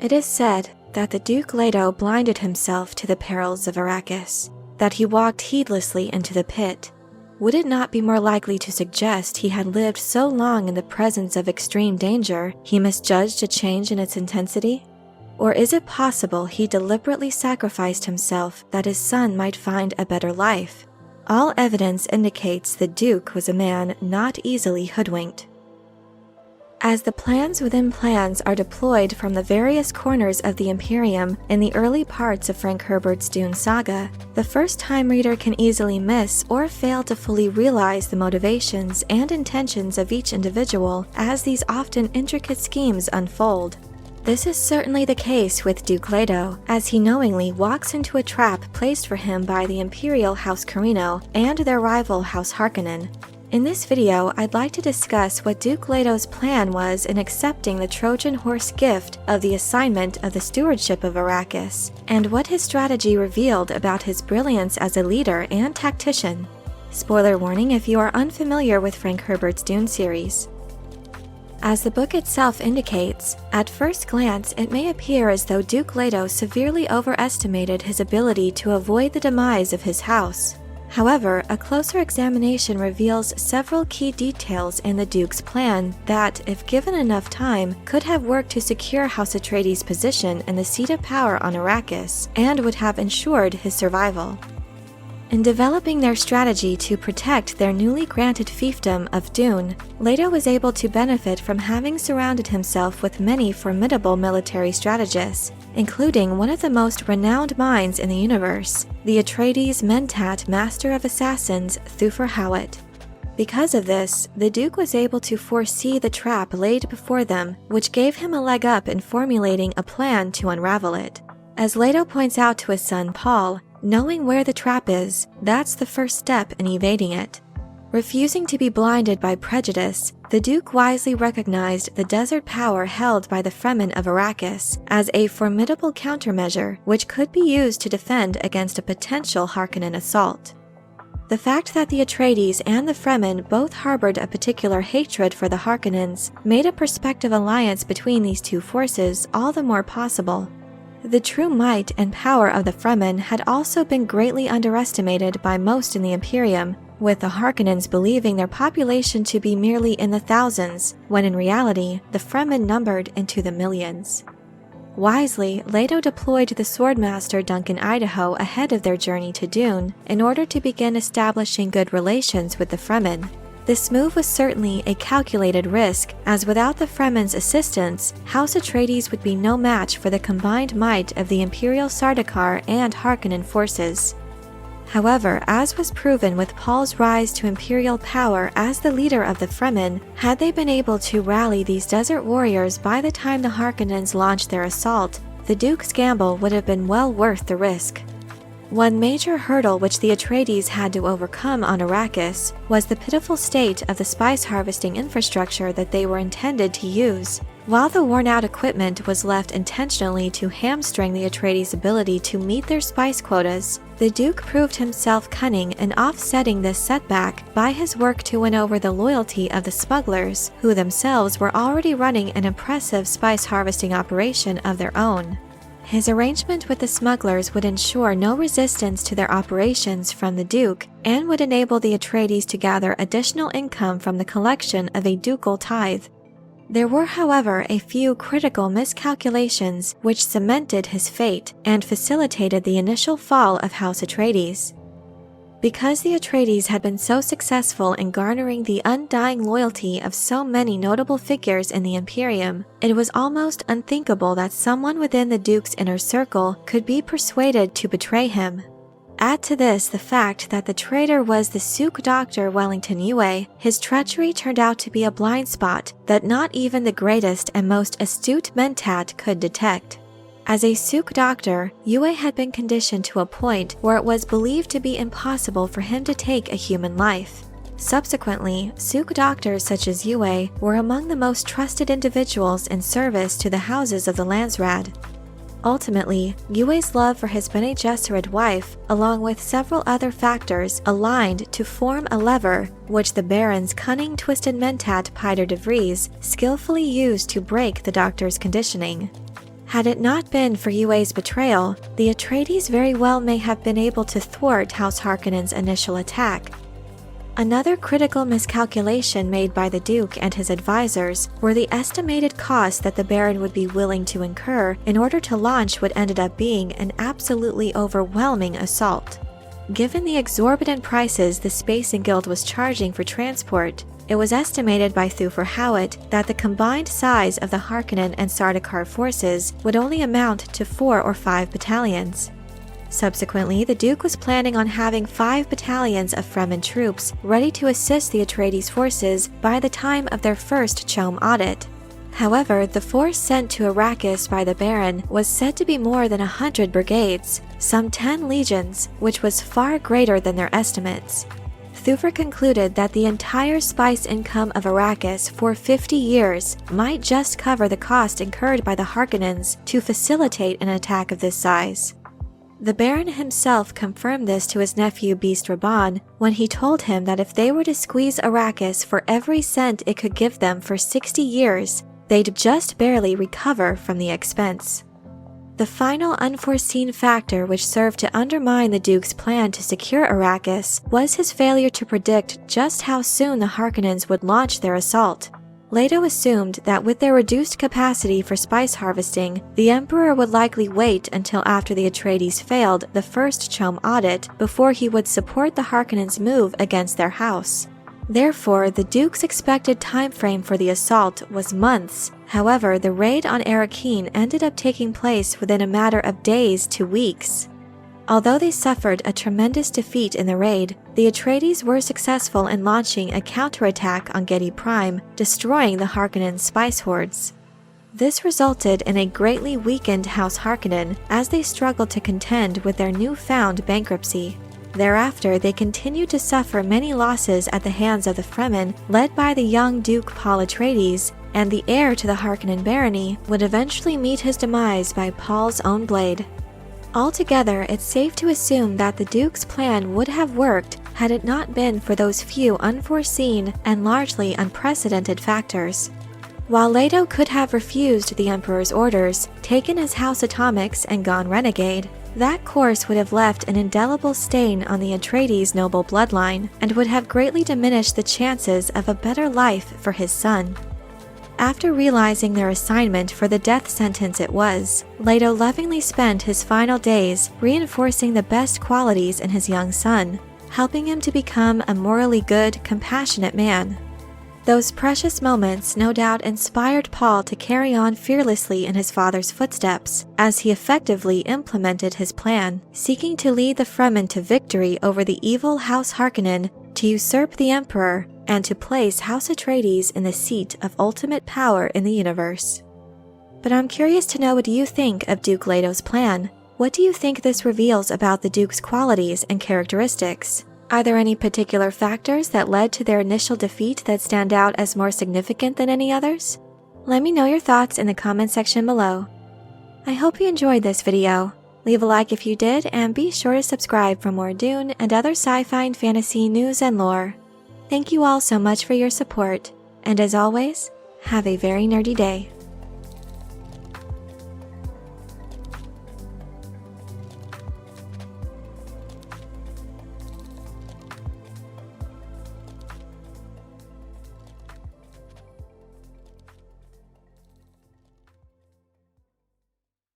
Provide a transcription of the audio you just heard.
It is said that the Duke Leto blinded himself to the perils of Arrakis, that he walked heedlessly into the pit. Would it not be more likely to suggest he had lived so long in the presence of extreme danger he misjudged a change in its intensity? Or is it possible he deliberately sacrificed himself that his son might find a better life? All evidence indicates the Duke was a man not easily hoodwinked. As the plans within plans are deployed from the various corners of the Imperium in the early parts of Frank Herbert's Dune saga, the first-time reader can easily miss or fail to fully realize the motivations and intentions of each individual as these often intricate schemes unfold. This is certainly the case with Duke Leto, as he knowingly walks into a trap placed for him by the Imperial House Carino and their rival House Harkonnen. In this video, I'd like to discuss what Duke Leto's plan was in accepting the Trojan horse gift of the assignment of the stewardship of Arrakis, and what his strategy revealed about his brilliance as a leader and tactician. Spoiler warning if you are unfamiliar with Frank Herbert's Dune series. As the book itself indicates, at first glance it may appear as though Duke Leto severely overestimated his ability to avoid the demise of his house. However, a closer examination reveals several key details in the Duke's plan that, if given enough time, could have worked to secure House Atreides' position in the seat of power on Arrakis, and would have ensured his survival. In developing their strategy to protect their newly granted fiefdom of Dune, Leto was able to benefit from having surrounded himself with many formidable military strategists, including one of the most renowned minds in the universe, the Atreides Mentat Master of Assassins, Thufir Hawat. Because of this, the Duke was able to foresee the trap laid before them, which gave him a leg up in formulating a plan to unravel it. As Leto points out to his son Paul, knowing where the trap is, that's the first step in evading it. Refusing to be blinded by prejudice, the Duke wisely recognized the desert power held by the Fremen of Arrakis as a formidable countermeasure which could be used to defend against a potential Harkonnen assault. The fact that the Atreides and the Fremen both harbored a particular hatred for the Harkonnens made a prospective alliance between these two forces all the more possible. The true might and power of the Fremen had also been greatly underestimated by most in the Imperium, with the Harkonnens believing their population to be merely in the thousands, when in reality, the Fremen numbered into the millions. Wisely, Leto deployed the Swordmaster Duncan Idaho ahead of their journey to Dune in order to begin establishing good relations with the Fremen. This move was certainly a calculated risk, as without the Fremen's assistance, House Atreides would be no match for the combined might of the Imperial Sardaukar and Harkonnen forces. However, as was proven with Paul's rise to Imperial power as the leader of the Fremen, had they been able to rally these desert warriors by the time the Harkonnens launched their assault, the Duke's gamble would have been well worth the risk. One major hurdle which the Atreides had to overcome on Arrakis was the pitiful state of the spice harvesting infrastructure that they were intended to use. While the worn-out equipment was left intentionally to hamstring the Atreides' ability to meet their spice quotas, the Duke proved himself cunning in offsetting this setback by his work to win over the loyalty of the smugglers, who themselves were already running an impressive spice harvesting operation of their own. His arrangement with the smugglers would ensure no resistance to their operations from the Duke and would enable the Atreides to gather additional income from the collection of a ducal tithe. There were, however, a few critical miscalculations which cemented his fate and facilitated the initial fall of House Atreides. Because the Atreides had been so successful in garnering the undying loyalty of so many notable figures in the Imperium, it was almost unthinkable that someone within the Duke's inner circle could be persuaded to betray him. Add to this the fact that the traitor was the Suk Doctor Wellington Yueh, his treachery turned out to be a blind spot that not even the greatest and most astute Mentat could detect. As a Suk Doctor, Yueh had been conditioned to a point where it was believed to be impossible for him to take a human life. Subsequently, Suk Doctors such as Yueh were among the most trusted individuals in service to the houses of the Landsraad. Ultimately, Yueh's love for his Bene Gesserit wife, along with several other factors, aligned to form a lever which the Baron's cunning twisted Mentat Piter de Vries skillfully used to break the Doctor's conditioning. Had it not been for Yueh's betrayal, the Atreides very well may have been able to thwart House Harkonnen's initial attack. Another critical miscalculation made by the Duke and his advisors were the estimated cost that the Baron would be willing to incur in order to launch what ended up being an absolutely overwhelming assault. Given the exorbitant prices the Spacing Guild was charging for transport, it was estimated by Thufir Hawat that the combined size of the Harkonnen and Sardaukar forces would only amount to 4 or 5 battalions. Subsequently, the Duke was planning on having 5 battalions of Fremen troops ready to assist the Atreides forces by the time of their first Chom audit. However, the force sent to Arrakis by the Baron was said to be more than 100 brigades, some 10 legions, which was far greater than their estimates. Thufir concluded that the entire spice income of Arrakis for 50 years might just cover the cost incurred by the Harkonnens to facilitate an attack of this size. The Baron himself confirmed this to his nephew Beast Rabban when he told him that if they were to squeeze Arrakis for every cent it could give them for 60 years, they'd just barely recover from the expense. The final unforeseen factor which served to undermine the Duke's plan to secure Arrakis was his failure to predict just how soon the Harkonnens would launch their assault. Leto assumed that with their reduced capacity for spice harvesting, the Emperor would likely wait until after the Atreides failed the first Chom audit before he would support the Harkonnens' move against their house. Therefore, the Duke's expected time frame for the assault was months. However, the raid on Arrakeen ended up taking place within a matter of days to weeks. Although they suffered a tremendous defeat in the raid, the Atreides were successful in launching a counterattack on Gedi Prime, destroying the Harkonnen spice hordes. This resulted in a greatly weakened House Harkonnen as they struggled to contend with their newfound bankruptcy. Thereafter, they continued to suffer many losses at the hands of the Fremen, led by the young Duke Paul Atreides, and the heir to the Harkonnen barony would eventually meet his demise by Paul's own blade. Altogether, it's safe to assume that the Duke's plan would have worked had it not been for those few unforeseen and largely unprecedented factors. While Leto could have refused the Emperor's orders, taken his House Atomics, and gone renegade, that course would have left an indelible stain on the Atreides' noble bloodline and would have greatly diminished the chances of a better life for his son. After realizing their assignment for the death sentence it was, Leto lovingly spent his final days reinforcing the best qualities in his young son, helping him to become a morally good, compassionate man. Those precious moments no doubt inspired Paul to carry on fearlessly in his father's footsteps, as he effectively implemented his plan, seeking to lead the Fremen to victory over the evil House Harkonnen, to usurp the Emperor, and to place House Atreides in the seat of ultimate power in the universe. But I'm curious to know what you think of Duke Leto's plan. What do you think this reveals about the Duke's qualities and characteristics? Are there any particular factors that led to their initial defeat that stand out as more significant than any others? Let me know your thoughts in the comment section below. I hope you enjoyed this video. Leave a like if you did, and be sure to subscribe for more Dune and other sci-fi and fantasy news and lore. Thank you all so much for your support, and as always, have a very nerdy day.